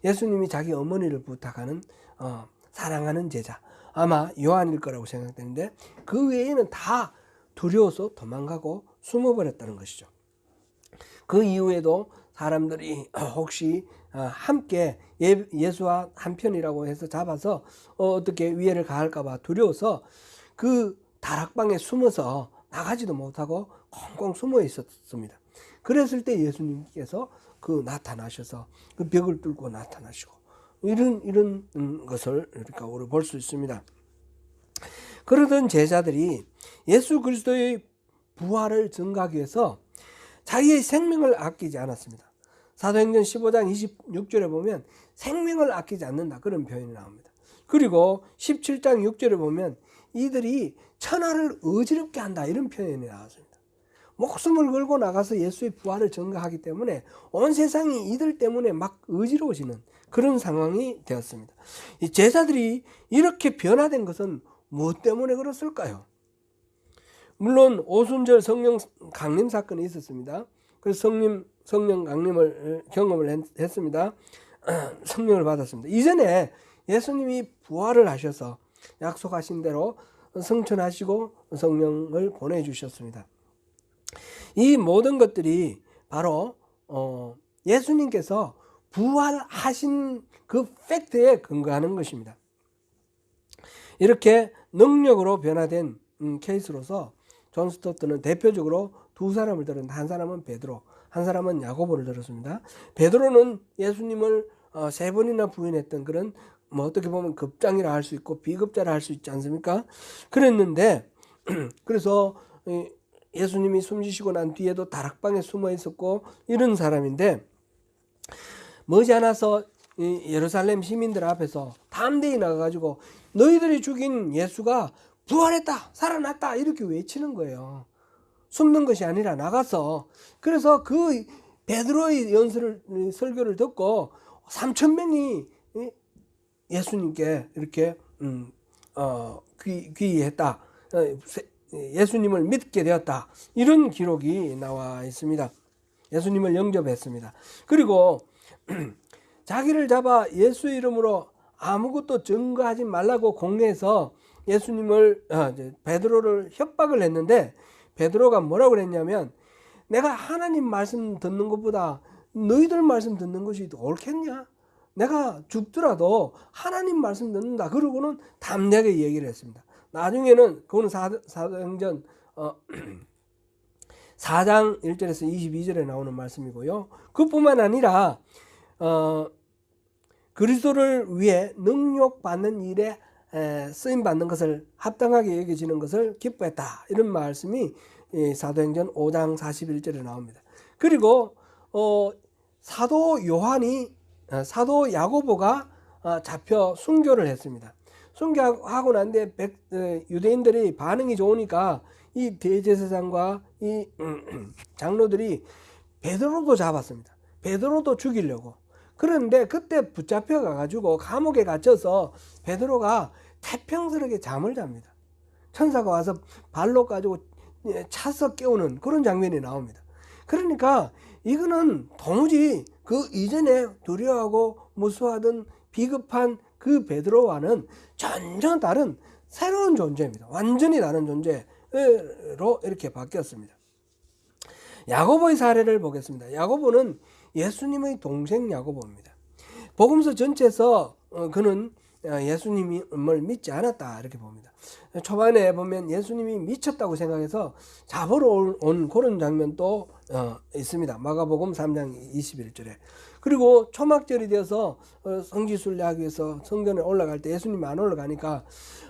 예수님이 자기 어머니를 부탁하는 사랑하는 제자, 아마 요한일 거라고 생각되는데 그 외에는 다 두려워서 도망가고 숨어버렸다는 것이죠. 그 이후에도 사람들이 혹시 함께 예수와 한편이라고 해서 잡아서 어떻게 위해를 가할까 봐 두려워서 그 다락방에 숨어서 나가지도 못하고 꽁꽁 숨어 있었습니다. 그랬을 때 예수님께서 나타나셔서 그 벽을 뚫고 나타나시고, 이런 것을 우리가 볼 수 있습니다. 그러던 제자들이 예수 그리스도의 부활을 증거하기 위해서 자기의 생명을 아끼지 않았습니다. 사도행전 15장 26절에 보면 생명을 아끼지 않는다, 그런 표현이 나옵니다. 그리고 17장 6절에 보면 이들이 천하를 어지럽게 한다, 이런 표현이 나왔습니다. 목숨을 걸고 나가서 예수의 부활을 증거하기 때문에 온 세상이 이들 때문에 막 어지러워지는 그런 상황이 되었습니다. 이 제자들이 이렇게 변화된 것은 무엇 때문에 그랬을까요? 물론 오순절 성령 강림 사건이 있었습니다. 그래서 성령 강림을 경험을 했습니다. 성령을 받았습니다. 이전에 예수님이 부활을 하셔서 약속하신 대로 성천하시고 성령을 보내주셨습니다. 이 모든 것들이 바로 예수님께서 부활하신 그 팩트에 근거하는 것입니다. 이렇게 능력으로 변화된 케이스로서 존 스토트는 대표적으로 두 사람을 들었는데, 한 사람은 베드로, 한 사람은 야고보를 들었습니다. 베드로는 예수님을 3번이나 부인했던 그런 뭐 어떻게 보면 급장이라 할 수 있고 비급자라 할 수 있지 않습니까? 그랬는데 그래서 예수님이 숨지시고 난 뒤에도 다락방에 숨어 있었고 이런 사람인데, 머지않아서 예루살렘 시민들 앞에서 담대히 나가가지고 너희들이 죽인 예수가 부활했다, 살아났다 이렇게 외치는 거예요. 숨는 것이 아니라 나가서. 그래서 그 베드로의 설교를 듣고 3,000명이 예수님께 이렇게 귀의했다, 예수님을 믿게 되었다, 이런 기록이 나와 있습니다. 예수님을 영접했습니다. 그리고 자기를 잡아 예수 이름으로 아무것도 증거하지 말라고 공회에서 예수님을 베드로를 협박을 했는데, 베드로가 뭐라고 그랬냐면, 내가 하나님 말씀 듣는 것보다 너희들 말씀 듣는 것이 더 옳겠냐? 내가 죽더라도 하나님 말씀 듣는다. 그러고는 담대하게 얘기를 했습니다. 나중에는 그거는 사도행전 4장 1절에서 22절에 나오는 말씀이고요. 그뿐만 아니라 그리스도를 위해 능욕받는 일에 쓰임받는 것을 합당하게 여겨지는 것을 기뻐했다, 이런 말씀이 사도행전 5장 41절에 나옵니다. 그리고 사도 야고보가 잡혀 순교를 했습니다. 순교하고 난 뒤에 유대인들이 반응이 좋으니까 이 대제사장과 이 장로들이 베드로도 잡았습니다. 베드로도 죽이려고. 그런데 그때 붙잡혀 가가지고 감옥에 갇혀서 베드로가 태평스럽게 잠을 잡니다. 천사가 와서 발로 가지고 차서 깨우는 그런 장면이 나옵니다. 그러니까 이거는 도무지 그 이전에 두려워하고 무수하던 비겁한 그 베드로와는 전혀 다른 새로운 존재입니다. 완전히 다른 존재로 이렇게 바뀌었습니다. 야고보의 사례를 보겠습니다. 야고보는 예수님의 동생 야고보입니다. 복음서 전체에서 그는 예수님을 믿지 않았다, 이렇게 봅니다. 초반에 보면 예수님이 미쳤다고 생각해서 잡으러 온 그런 장면도 있습니다. 마가복음 3장 21절에. 그리고 초막절이 되어서 성지순례 하기 위해서 성전에 올라갈 때 예수님이 안 올라가니까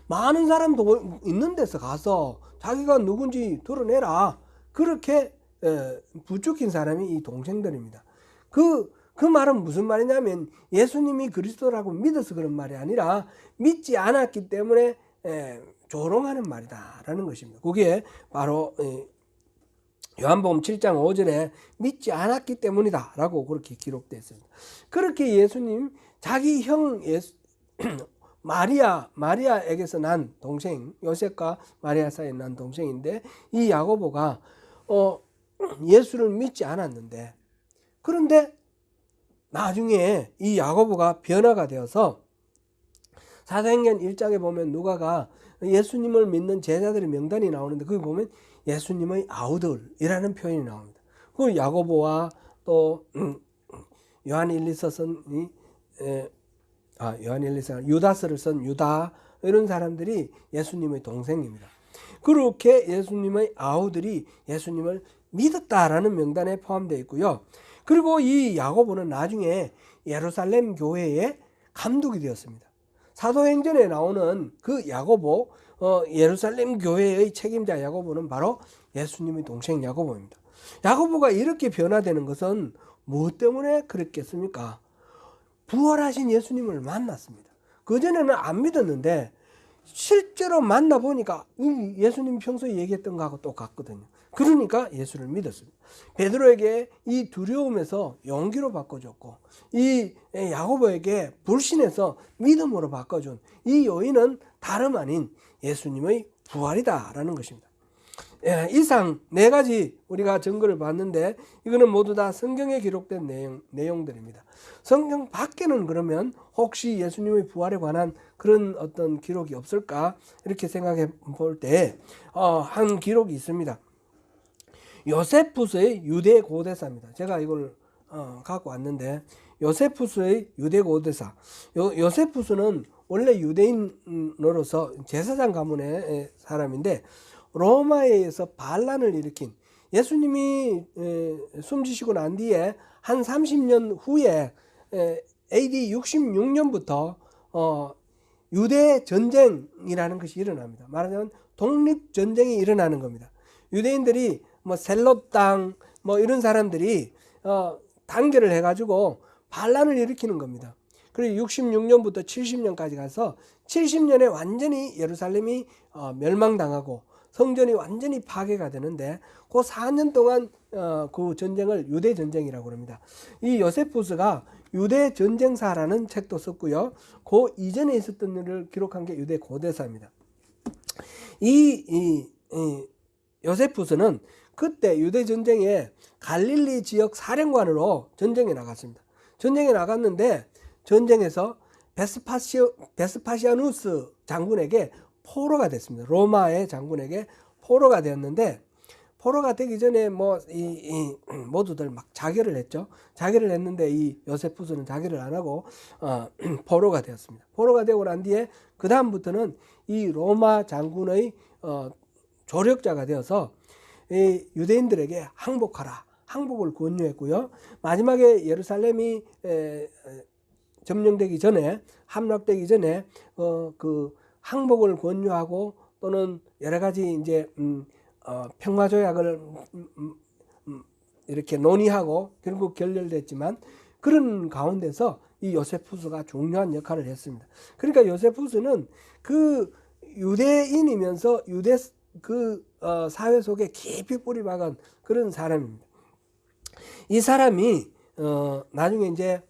많은 사람도 있는 데서 가서 자기가 누군지 드러내라, 그렇게 부추긴 사람이 이 동생들입니다. 그 말은 무슨 말이냐면, 예수님이 그리스도라고 믿어서 그런 말이 아니라 믿지 않았기 때문에 조롱하는 말이다라는 것입니다. 그게 바로 요한복음 7장 5절에 믿지 않았기 때문이다라고 그렇게 기록되어 있습니다. 그렇게 예수님 자기 형 마리아에게서 난 동생, 요셉과 마리아 사이에 난 동생인데, 이 야고보가 예수를 믿지 않았는데, 그런데 나중에 이 야고보가 변화가 되어서 사도행전 1장에 보면 누가가 예수님을 믿는 제자들의 명단이 나오는데, 거기 보면 예수님의 아우들이라는 표현이 나옵니다. 그 야고보와 또 요한 일리서 유다서를 쓴 유다, 이런 사람들이 예수님의 동생입니다. 그렇게 예수님의 아우들이 예수님을 믿었다라는 명단에 포함되어 있고요. 그리고 이 야고보는 나중에 예루살렘 교회의 감독이 되었습니다. 사도행전에 나오는 그 야고보, 예루살렘 교회의 책임자 야고보는 바로 예수님의 동생 야고보입니다. 야고보가 이렇게 변화되는 것은 무엇 때문에 그랬겠습니까? 부활하신 예수님을 만났습니다. 그전에는 안 믿었는데 실제로 만나보니까 예수님 평소에 얘기했던 거하고 똑같거든요. 그러니까 예수를 믿었습니다. 베드로에게 이 두려움에서 용기로 바꿔줬고, 이 야고보에게 불신에서 믿음으로 바꿔준 이 요인은 다름 아닌 예수님의 부활이다라는 것입니다. 이상 4가지 우리가 증거를 봤는데, 이거는 모두 다 성경에 기록된 내용들입니다. 성경 밖에는 그러면 혹시 예수님의 부활에 관한 그런 어떤 기록이 없을까, 이렇게 생각해 볼 때 한 기록이 있습니다. 요세푸스의 유대 고대사입니다. 제가 이걸 갖고 왔는데, 요세푸스의 유대 고대사. 요세푸스는 원래 유대인으로서 제사장 가문의 사람인데, 로마에 의해서 반란을 일으킨, 예수님이 숨지시고 난 뒤에 한 30년 후에 AD 66년부터 유대 전쟁이라는 것이 일어납니다. 말하자면 독립전쟁이 일어나는 겁니다. 유대인들이 뭐 셀롯 땅 뭐 이런 사람들이 단결을 해가지고 반란을 일으키는 겁니다. 그리고 66년부터 70년까지 가서 70년에 완전히 예루살렘이 멸망당하고 성전이 완전히 파괴가 되는데 그 4년 동안 그 전쟁을 유대 전쟁이라고 합니다. 이 요세푸스가 유대 전쟁사라는 책도 썼고요. 그 이전에 있었던 일을 기록한 게 유대 고대사입니다. 이 요세푸스는 그때 유대 전쟁에 갈릴리 지역 사령관으로 전쟁에 나갔습니다. 전쟁에 나갔는데 전쟁에서 베스파시아누스 장군에게 포로가 됐습니다. 로마의 장군에게 포로가 되었는데 포로가 되기 전에 모두들 막 자결을 했죠. 자결을 했는데 이 요세푸스는 자결을 안 하고 포로가 되었습니다. 포로가 되고 난 뒤에 그 다음부터는 이 로마 장군의 조력자가 되어서 이 유대인들에게 항복하라, 항복을 권유했고요. 마지막에 예루살렘이 점령되기 전에, 함락되기 전에 그 항복을 권유하고 또는 여러 가지 이제 평화 조약을 이렇게 논의하고 결국 결렬됐지만 그런 가운데서 이 요세푸스가 중요한 역할을 했습니다. 그러니까 요세푸스는 그 유대인이면서 유대 사회 속에 깊이 뿌리 박은 그런 사람입니다. 이 사람이 나중에 이제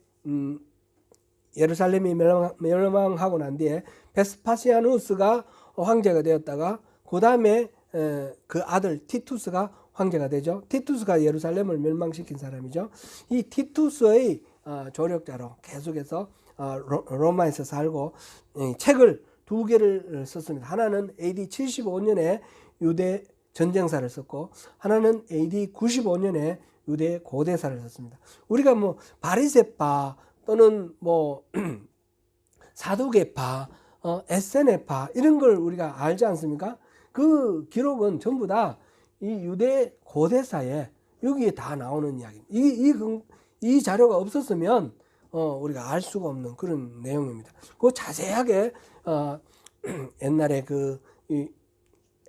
예루살렘이 멸망하고 난 뒤에 베스파시아누스가 황제가 되었다가 그 다음에 그 아들 티투스가 황제가 되죠. 티투스가 예루살렘을 멸망시킨 사람이죠. 이 티투스의 조력자로 계속해서 로마에서 살고 책을 두 개를 썼습니다. 하나는 AD 75년에 유대 전쟁사를 썼고 하나는 AD 95년에 유대 고대사를 썼습니다. 우리가 뭐 바리새파 또는 뭐 사두개파, 에세네파 이런 걸 우리가 알지 않습니까? 그 기록은 전부 다 이 유대 고대사에 여기에 다 나오는 이야기입니다. 이 자료가 없었으면 우리가 알 수가 없는 그런 내용입니다. 그 자세하게 옛날에 그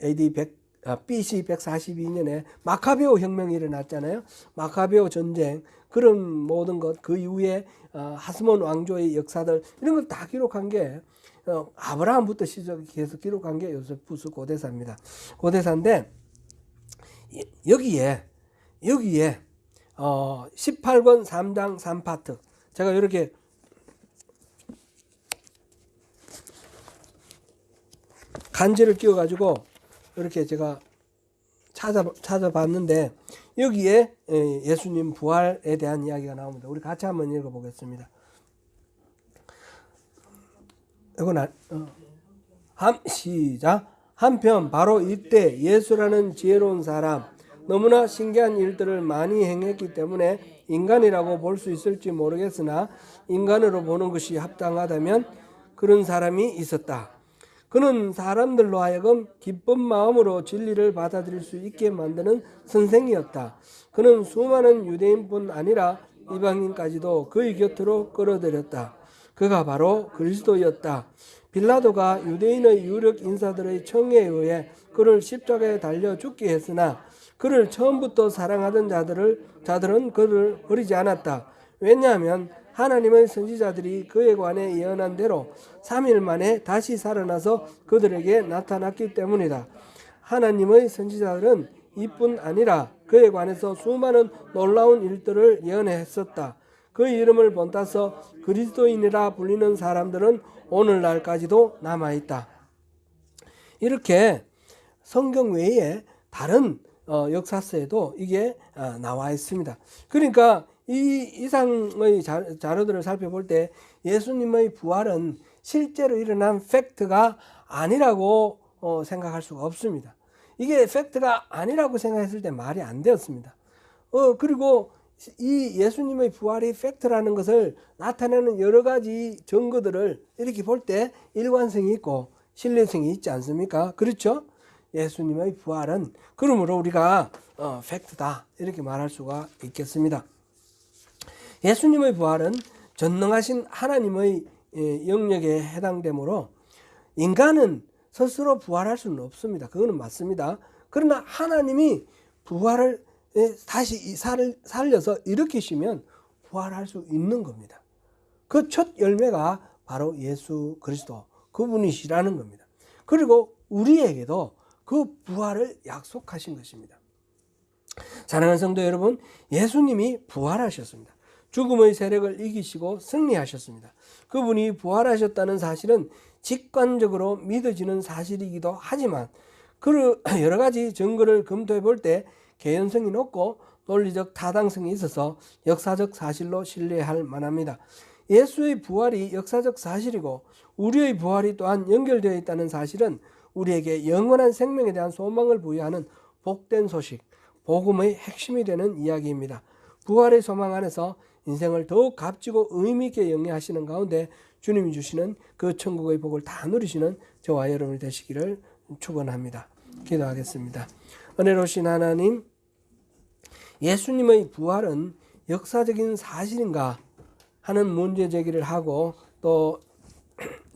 AD 100 BC 142년에 마카베오 혁명이 일어났잖아요. 마카베오 전쟁 그런 모든 것 그 이후에 하스몬 왕조의 역사들 이런 걸 다 기록한 게 아브라함부터 시작해서 기록한 게 요세푸스 고대사입니다. 고대사인데 여기에 18권 3장 3파트 제가 이렇게 간지를 끼워가지고 이렇게 제가 찾아봤는데 여기에 예수님 부활에 대한 이야기가 나옵니다. 우리 같이 한번 읽어보겠습니다. 이건 시작. 한편 바로 이때 예수라는 지혜로운 사람 너무나 신기한 일들을 많이 행했기 때문에 인간이라고 볼 수 있을지 모르겠으나 인간으로 보는 것이 합당하다면 그런 사람이 있었다. 그는 사람들로 하여금 기쁜 마음으로 진리를 받아들일 수 있게 만드는 선생이었다. 그는 수많은 유대인뿐 아니라 이방인까지도 그의 곁으로 끌어들였다. 그가 바로 그리스도였다. 빌라도가 유대인의 유력 인사들의 청에 의해 그를 십자가에 달려 죽게 했으나 그를 처음부터 사랑하던 자들은 그를 버리지 않았다. 왜냐하면 하나님의 선지자들이 그에 관해 예언한 대로 3일 만에 다시 살아나서 그들에게 나타났기 때문이다. 하나님의 선지자들은 이뿐 아니라 그에 관해서 수많은 놀라운 일들을 예언했었다. 그 이름을 본따서 그리스도인이라 불리는 사람들은 오늘날까지도 남아있다. 이렇게 성경 외에 다른 역사서에도 이게 나와 있습니다. 그러니까 이 이상의 자료들을 살펴볼 때 예수님의 부활은 실제로 일어난 팩트가 아니라고 생각할 수가 없습니다. 이게 팩트가 아니라고 생각했을 때 말이 안 되었습니다. 그리고 이 예수님의 부활이 팩트라는 것을 나타내는 여러 가지 증거들을 이렇게 볼 때 일관성이 있고 신뢰성이 있지 않습니까? 그렇죠? 예수님의 부활은 그러므로 우리가 팩트다 이렇게 말할 수가 있겠습니다. 예수님의 부활은 전능하신 하나님의 영역에 해당되므로 인간은 스스로 부활할 수는 없습니다. 그거는 맞습니다. 그러나 하나님이 부활을 다시 살려서 일으키시면 부활할 수 있는 겁니다. 그 첫 열매가 바로 예수 그리스도 그분이시라는 겁니다. 그리고 우리에게도 그 부활을 약속하신 것입니다. 사랑하는 성도 여러분, 예수님이 부활하셨습니다. 죽음의 세력을 이기시고 승리하셨습니다. 그분이 부활하셨다는 사실은 직관적으로 믿어지는 사실이기도 하지만 그 여러 가지 증거를 검토해 볼 때 개연성이 높고 논리적 타당성이 있어서 역사적 사실로 신뢰할 만합니다. 예수의 부활이 역사적 사실이고 우리의 부활이 또한 연결되어 있다는 사실은 우리에게 영원한 생명에 대한 소망을 부여하는 복된 소식, 복음의 핵심이 되는 이야기입니다. 부활의 소망 안에서 인생을 더욱 값지고 의미 있게 영위하시는 가운데 주님이 주시는 그 천국의 복을 다 누리시는 저와 여러분이 되시기를 축원합니다. 기도하겠습니다. 은혜로우신 하나님, 예수님의 부활은 역사적인 사실인가 하는 문제 제기를 하고 또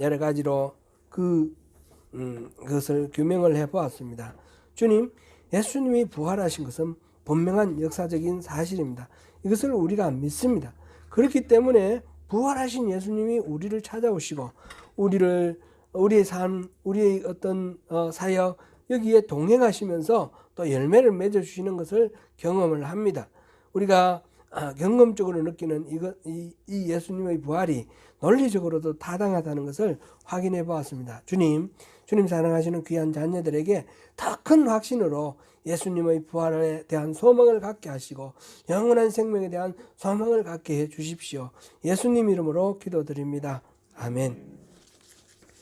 여러 가지로 그것을 규명을 해보았습니다. 주님, 예수님이 부활하신 것은 분명한 역사적인 사실입니다. 이것을 우리가 믿습니다. 그렇기 때문에 부활하신 예수님이 우리를 찾아오시고 우리의 삶, 우리의 어떤 사역 여기에 동행하시면서 또 열매를 맺어주시는 것을 경험을 합니다. 우리가 경험적으로 느끼는 이 예수님의 부활이 논리적으로도 타당하다는 것을 확인해 보았습니다. 주님 사랑하시는 귀한 자녀들에게 더 큰 확신으로 예수님의 부활에 대한 소망을 갖게 하시고 영원한 생명에 대한 소망을 갖게 해 주십시오. 예수님 이름으로 기도드립니다. 아멘.